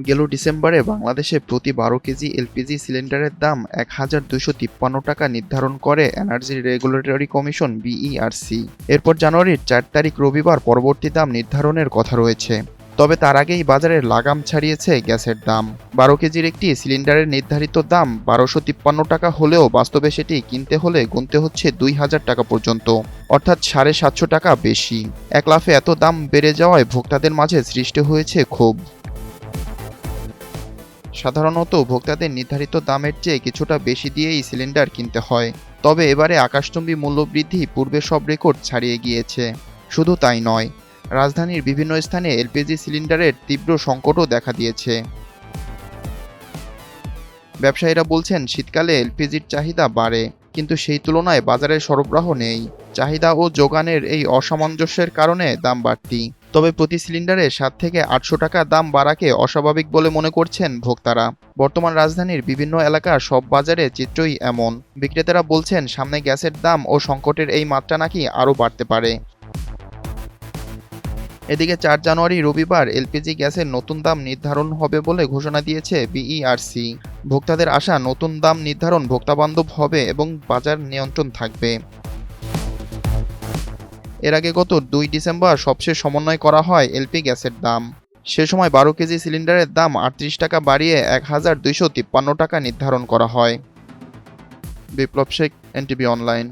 গেল ডিসেম্বরে বাংলাদেশে প্রতি ১২ কেজি এলপিজি সিলিন্ডারের দাম ১,২৫৩ টাকা নির্ধারণ করে এনার্জি রেগুলেটরি কমিশন বিইআরসি। এরপর জানুয়ারির ৪ তারিখ রবিবার পরবর্তী দাম নির্ধারণের কথা রয়েছে। তবে তার আগেই বাজারে লাগাম ছাড়িয়েছে গ্যাসের দাম। ১২ কেজির একটি সিলিন্ডারের নির্ধারিত দাম ১,২৫৩ টাকা হলেও বাস্তবে সেটি কিনতে হলে গুনতে হচ্ছে ২,০০০ টাকা পর্যন্ত, অর্থাৎ ৭৫০ টাকা বেশি। এক লাফে এত দাম বেড়ে যাওয়ায় ভোক্তাদের মাঝে সৃষ্টি হয়েছে ক্ষোভ। সাধারণত ভোক্তাদের নির্ধারিত দামের চেয়ে কিছুটা বেশি দিয়েই সিলিন্ডার কিনতে হয়, তবে এবারে আকাশচুম্বী মূল্যবৃদ্ধি পূর্বে সব রেকর্ড ছাড়িয়ে গিয়েছে। শুধু তাই নয়, রাজধানীর বিভিন্ন স্থানে এলপিজি সিলিন্ডারের তীব্র সংকটও দেখা দিয়েছে। ব্যবসায়ীরা বলছেন শীতকালে এলপিজির চাহিদা বাড়ে, কিন্তু সেই তুলনায় বাজারে সরবরাহ নেই। চাহিদা ও যোগানের এই অসামঞ্জস্যের কারণে দাম বাড়তি। তবে প্রতি সিলিন্ডারে ৭ থেকে ৮০০ টাকা দাম বাড়াকে অস্বাভাবিক বলে মনে করছেন ভোক্তারা। বর্তমান রাজধানীর বিভিন্ন এলাকার সব বাজারে চিত্রই এমন। বিক্রেতারা বলছেন সামনে গ্যাসের দাম ও সংকটের এই মাত্রা নাকি আরও বাড়তে পারে। এদিকে ৪ জানুয়ারি রবিবার এলপিজি গ্যাসের নতুন দাম নির্ধারণ হবে বলে ঘোষণা দিয়েছে বিইআরসি। ভোক্তাদের আশা নতুন দাম নির্ধারণ ভোক্তাবান্ধব হবে এবং বাজার নিয়ন্ত্রণ থাকবে। এর আগে গত ২ ডিসেম্বর সবশেষ সমন্বয় করা হয় এলপি গ্যাসের দাম। সে সময় ১২ কেজি সিলিন্ডারের দাম ৩৮ টাকা বাড়িয়ে ১,২৫৩ টাকা নির্ধারণ করা হয়। বিপ্লব শেখ, এনটিভি অনলাইন।